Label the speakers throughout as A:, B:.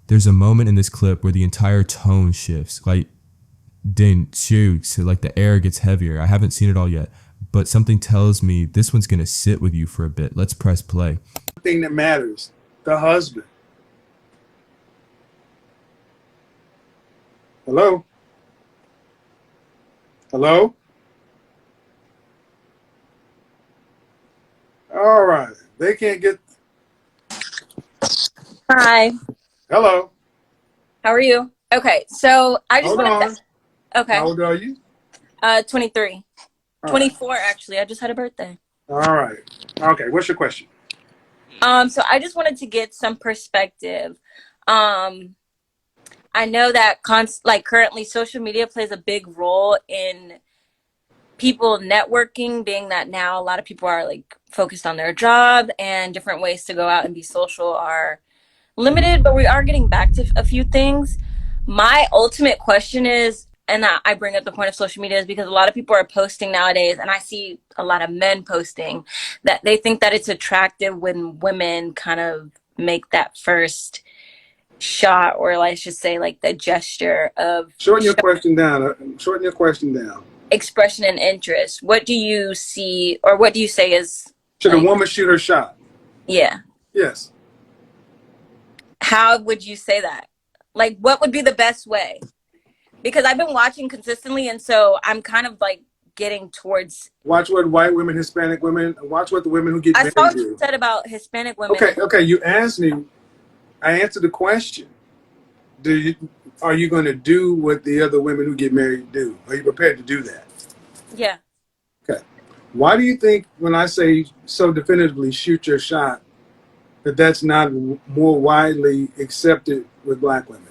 A: there's a moment in this clip where the entire tone shifts. Like, then shoots, like the air gets heavier. I haven't seen it all yet, but something tells me this one's gonna sit with you for a bit. Let's press play.
B: Thing that matters, the husband. Hello? Hello? All right. They can't get.
C: Hi,
B: Hello?
C: how are you? Okay, so I just
B: Hold
C: wanted
B: on.
C: to,
B: How
C: okay,
B: old are you?
C: 23,
B: All right.
C: 24 actually. I just had a birthday.
B: All right. Okay. What's your question?
C: So I just wanted to get some perspective. Um, I know that like currently social media plays a big role in people networking, being that now a lot of people are like focused on their job and different ways to go out and be social are limited, but we are getting back to a few things. My ultimate question is, and I bring up the point of social media is because a lot of people are posting nowadays, and I see a lot of men posting that they think that it's attractive when women kind of make that first shot, or let's just say like the gesture of
B: Shorten your question down. Shorten your question down.
C: expression and interest. What do you see, or what do you say is
B: Should a
C: like,
B: woman shoot her shot?
C: yeah?
B: Yes.
C: How would you say that? Like, what would be the best way? Because I've been watching consistently, and so I'm kind of like getting towards.
B: Watch what white women, Hispanic women, watch what the women who get
C: I saw
B: married
C: what you
B: do.
C: said about Hispanic women.
B: Okay, okay. You asked me. I answered the question. Do you are you going to do what the other women who get married do? Are you prepared to do that?
C: Yeah.
B: Okay. Why do you think when I say so definitively shoot your shot that that's not more widely accepted with black women?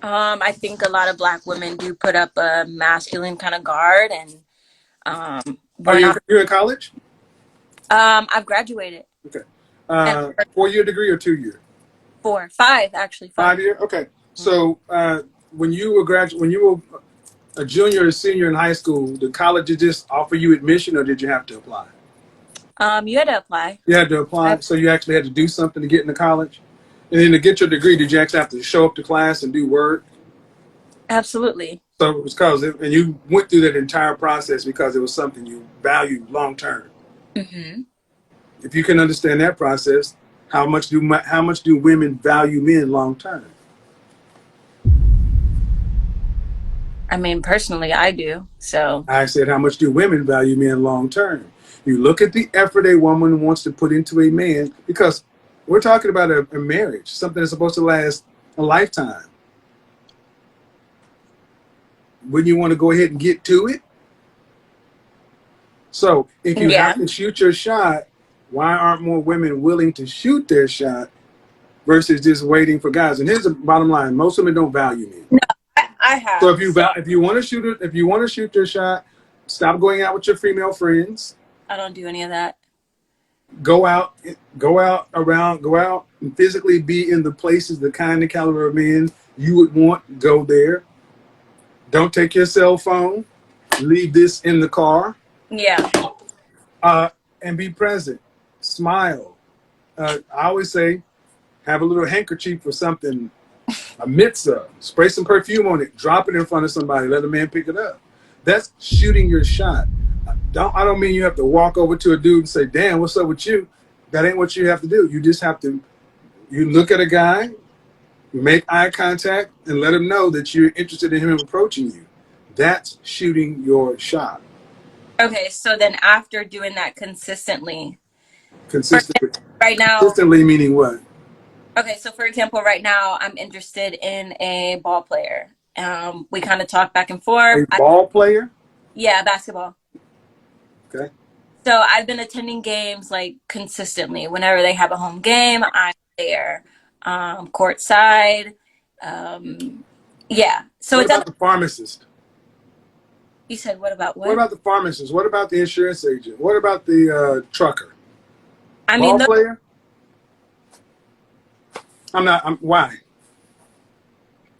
C: I think a lot of Black women do put up a masculine kind of guard, and
B: Are
C: we're
B: you
C: not.
B: you're in college?
C: I've graduated,
B: Okay.
C: and
B: 4 year degree or 2 year?
C: 5 actually, 5.
B: 5 year? Okay. So when you were when you were a junior or senior in high school, did college just offer you admission or did you have to apply?
C: You had to apply.
B: You had to apply, so you actually had to do something to get into college. And then to get your degree, did you actually have to show up to class and do work?
C: Absolutely.
B: So it was and you went through that entire process because it was something you valued long term.
C: Hmm.
B: If you can understand that process, how much do women value men long term?
C: I mean, personally, I do. So
B: I said, how much do women value men long term? You look at the effort a woman wants to put into a man because we're talking about a marriage, something that's supposed to last a lifetime. Wouldn't you want to go ahead and get to it? So if you have
C: yeah.
B: to shoot your shot, why aren't more women willing to shoot their shot versus just waiting for guys? And here's the bottom line: most women don't value men.
C: No, I
B: So
C: have. So
B: if you want to shoot it, if you want to shoot your shot, stop going out with your female friends.
C: I don't do any of that.
B: Go out, go out and physically be in the places, the kind of caliber of men you would want. Go there. Don't take your cell phone. Leave this in the car.
C: Yeah.
B: Uh, and be present. Smile. I always say, have a little handkerchief or something, a mitzvah. Spray some perfume on it. Drop it in front of somebody. Let a man pick it up. That's shooting your shot. I don't mean you have to walk over to a dude and say, "Damn, what's up with you?" That ain't what you have to do. You just have to. You look at a guy, make eye contact, and let him know that you're interested in him approaching you. That's shooting your shot.
C: Okay, so then after doing that consistently, for
B: Consistently.
C: right now,
B: Consistently meaning what?
C: okay, so for example, right now I'm interested in a ball player. We kind of talk back and forth.
B: A ball player.
C: Yeah, basketball.
B: Okay.
C: So I've been attending games like consistently. Whenever they have a home game, I'm there, courtside. Um, yeah. So
B: What
C: it's at
B: about the pharmacist?
C: you said what about
B: What
C: what?
B: about the pharmacist? What about the insurance agent? What about the trucker?
C: I mean,
B: Ball player? I'm not. Why?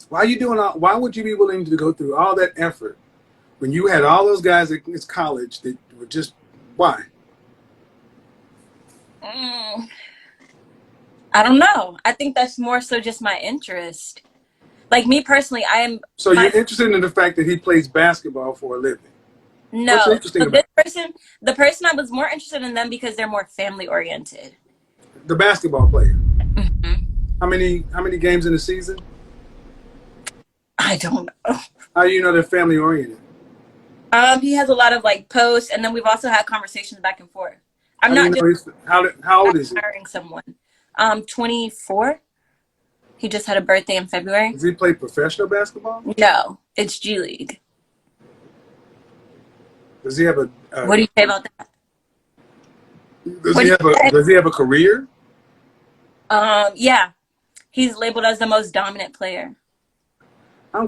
B: Why are you doing all? Why would you be willing to go through all that effort when you had all those guys at college that were just why?
C: I I don't know. I think that's more so just my interest. Like me personally, I am
B: So you're
C: my
B: interested in the fact that he plays basketball for a living. What's
C: no.
B: interesting
C: So
B: about
C: this person, the person I was more interested in them because they're more family oriented.
B: the basketball player?
C: Hmm.
B: How many games in the season?
C: I don't know.
B: How do you know they're family oriented?
C: He has a lot of like posts, and then we've also had conversations back and forth. I'm
B: How do you
C: not
B: know
C: just
B: how old is he?
C: hiring someone. 24. He just had a birthday in February.
B: Does he play professional basketball?
C: No, it's G League.
B: Does he have
C: What do you say about that?
B: does
C: What
B: he
C: do
B: have
C: you say?
B: does he have a career?
C: Yeah, he's labeled as the most dominant player.
B: I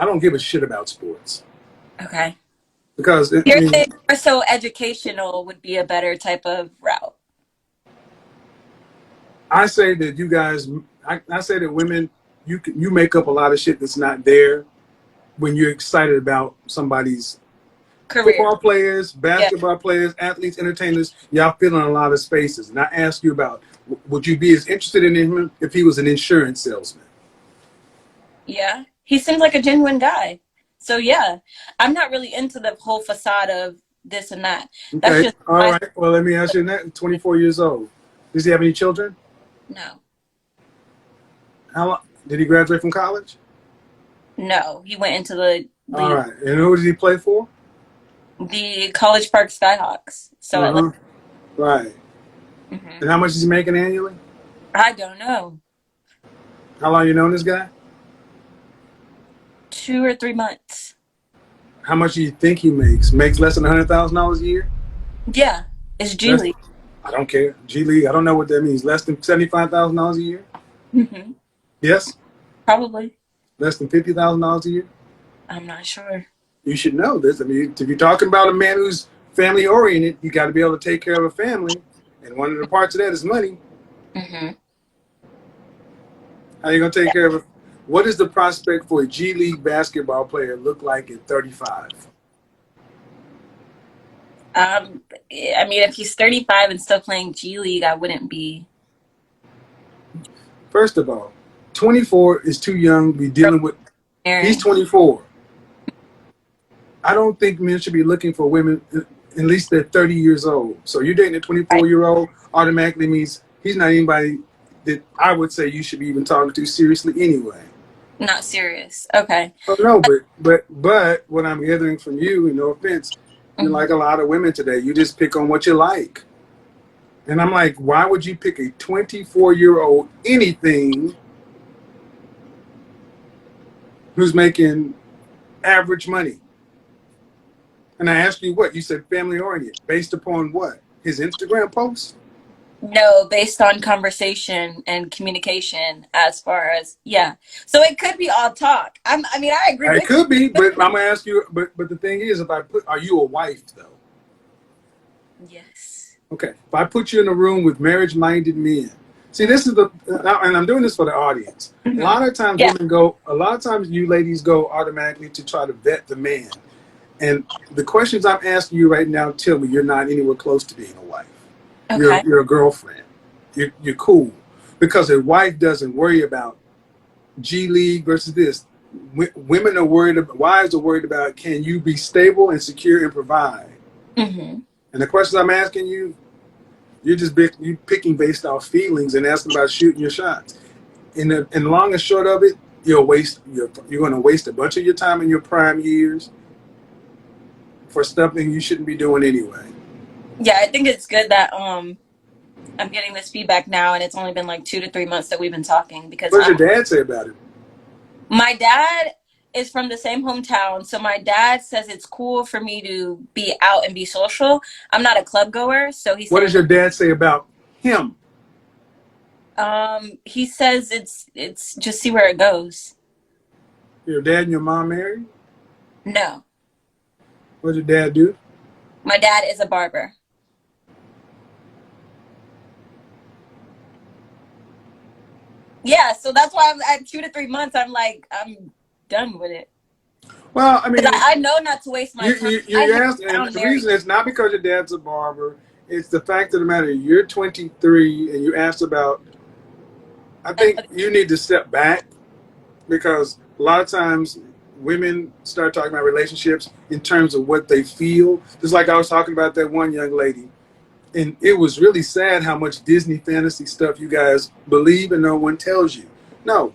B: don't give a shit about sports
C: Okay.
B: because
C: You're saying more so educational would be a better type of route.
B: I say that you guys, I say that women, you make up a lot of shit that's not there when you're excited about somebody's
C: Career.
B: football players,
C: Yeah.
B: basketball players, athletes, entertainers. Y'all fill in a lot of spaces. And I ask you about, would you be as interested in him if he was an insurance salesman?
C: Yeah. He seems like a genuine guy. So yeah, I'm not really into the whole facade of this and that. That's
B: Okay,
C: just
B: all
C: my
B: right. Well, let me ask you that. 24 years old. Does he have any children?
C: no.
B: How long, did he graduate from college?
C: No. He went into the
B: All
C: league,
B: right. And who did he play for?
C: the College Park Skyhawks. So
B: Uh huh. Right.
C: hmm
B: And how much is he making annually?
C: I don't know.
B: How long you known this guy?
C: 2 or 3 months.
B: How much do you think he makes? Makes less than $100,000 a year?
C: Yeah. It's G
B: Less,
C: League.
B: I don't care. G League, I don't know what that means. Less than $75,000 a year?
C: Hmm.
B: Yes?
C: Probably.
B: Less than $50,000 a year?
C: I'm not sure.
B: You should know this. I mean, if you're talking about a man who's family oriented, you got to be able to take care of a family. And one of the parts of that is money.
C: Hmm.
B: How are you going to take care of it? What does the prospect for a G League basketball player look like at 35?
C: I mean, if he's 35 and still playing G League, I wouldn't be
B: First of all, 24 is too young to be dealing with. He's
C: married.
B: 24. I don't think men should be looking for women at least they're 30 years old. So you're dating a
C: Right?
B: 24-year-old automatically means he's not anybody that I would say you should be even talking to seriously anyway.
C: Not serious. Okay.
B: Oh no, but what I'm gathering from you, and no offense, you're
C: Mhm.
B: like a lot of women today. You just pick on what you like. And I'm like, why would you pick a 24-year-old anything who's making average money? And I asked you what? You said family oriented. Based upon what? His Instagram posts?
C: No, based on conversation and communication, as far as yeah. So it could be all talk. I mean, I agree
B: It
C: with
B: could be,
C: you.
B: but I'm gonna ask you. But the thing is, if I put, are you a wife though?
C: Yes.
B: Okay, if I put you in a room with marriage-minded men, see, this is the, and I'm doing this for the audience. A
C: Hmm.
B: lot of times,
C: Yeah.
B: a lot of times, you ladies go automatically to try to vet the man. And the questions I'm asking you right now tell me you're not anywhere close to being a wife.
C: Okay.
B: You're a girlfriend. You're cool because a wife doesn't worry about G League versus this. Women are worried about, wives are worried about, can you be stable and secure and provide?
C: Hmm.
B: And the questions I'm asking you, you picking based off feelings and asking about shooting your shots. In long and short of it, you're going to waste a bunch of your time in your prime years for something you shouldn't be doing anyway.
C: Yeah, I think it's good that I'm getting this feedback now, and it's only been like 2 to 3 months that we've been talking because
B: What does your dad say about it?
C: my dad is from the same hometown, so my dad says it's cool for me to be out and be social. I'm not a club goer, so he
B: What
C: said
B: does your dad say about him?
C: he says it's just see where it goes.
B: Your dad and your mom married?
C: No,
B: What did your dad do?
C: my dad is a barber. Yeah, so that's why I'm at 2 to 3 months. I'm like I'm done with it
B: Well, I mean,
C: because I know not to waste my time. I
B: you
C: hands
B: asked, and
C: down
B: the
C: married.
B: reason it's not because your dad's a barber. It's the fact of the matter. You're 23, and you asked about I think you need to step back because a lot of times women start talking about relationships in terms of what they feel. Just like I was talking about that one young lady. And it was really sad how much Disney fantasy stuff you guys believe and no one tells you. No,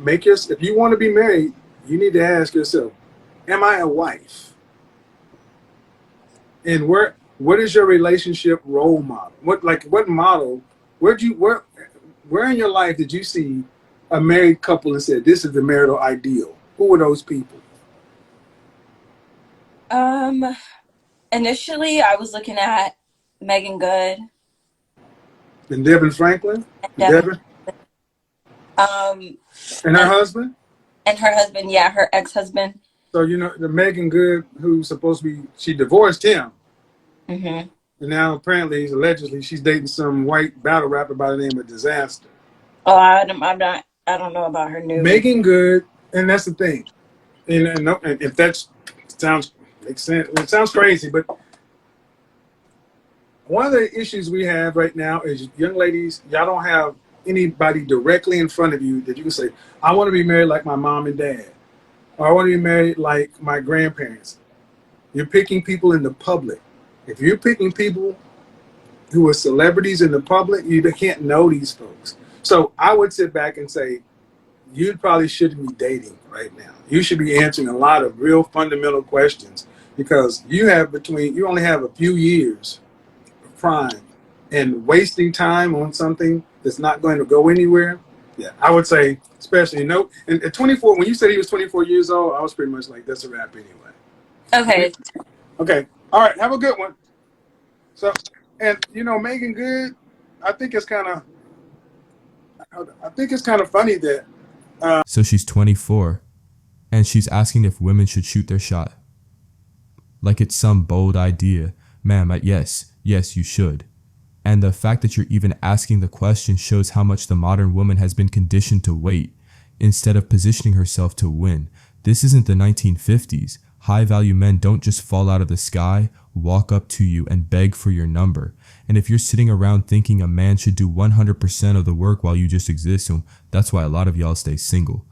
B: if you want to be married, you need to ask yourself, am I a wife? And what is your relationship role model? What model, where in your life did you see a married couple and said this is the marital ideal? Who were those people?
C: Um, Initially, I was looking at Megan Good
B: And Devin Franklin?
C: and
B: And
C: Devin,
B: Devin?
C: um,
B: And her husband?
C: and her husband, yeah, her ex-husband.
B: So you know the Megan Good who's supposed to be she divorced him.
C: Hmm.
B: And now apparently allegedly she's dating some white battle rapper by the name of Disaster.
C: Oh, I'm not. I don't know about her new.
B: Megan Good, and that's the thing. And if that sounds makes sense, it sounds crazy, but one of the issues we have right now is young ladies, y'all don't have anybody directly in front of you that you can say, I want to be married like my mom and dad, or I want to be married like my grandparents. You're picking people in the public. If you're picking people who are celebrities in the public, you can't know these folks. So I would sit back and say, you probably shouldn't be dating right now. You should be answering a lot of real fundamental questions because you only have a few years of prime and wasting time on something that's not going to go anywhere. Yeah, I would say, especially and at 24, when you said he was 24 years old, I was pretty much like, that's a wrap anyway.
C: Okay.
B: Okay. All right. Have a good one. So, and Megan Good, I think it's kind of, funny that
A: So she's 24 and she's asking if women should shoot their shot. Like it's some bold idea. Ma'am, yes, you should. And the fact that you're even asking the question shows how much the modern woman has been conditioned to wait instead of positioning herself to win. This isn't the 1950s. High value men don't just fall out of the sky, walk up to you and beg for your number. And if you're sitting around thinking a man should do 100% of the work while you just exist, that's why a lot of y'all stay single.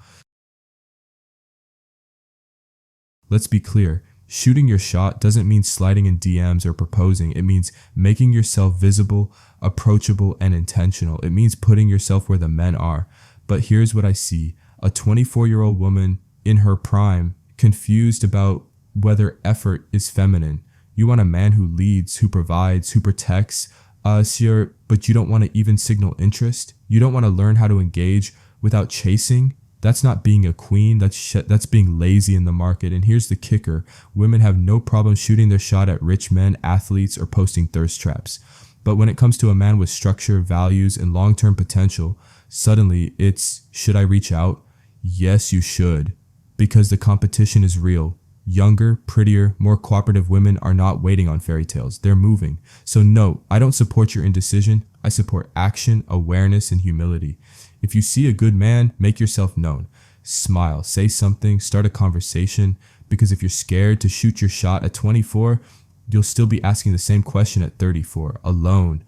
A: Let's be clear. Shooting your shot doesn't mean sliding in DMs or proposing. It means making yourself visible, approachable, and intentional. It means putting yourself where the men are. But here's what I see. A 24-year-old woman in her prime, confused about whether effort is feminine. You want a man who leads, who provides, who protects, but you don't want to even signal interest. You don't want to learn how to engage without chasing. That's not being a queen, that's being lazy in the market. And here's the kicker. Women have no problem shooting their shot at rich men, athletes, or posting thirst traps. But when it comes to a man with structure, values, and long-term potential, suddenly it's, should I reach out? Yes, you should. Because the competition is real. Younger, prettier, more cooperative women are not waiting on fairy tales. They're moving. So no, I don't support your indecision. I support action, awareness, and humility. If you see a good man, make yourself known. Smile, say something, start a conversation, because if you're scared to shoot your shot at 24, you'll still be asking the same question at 34, alone,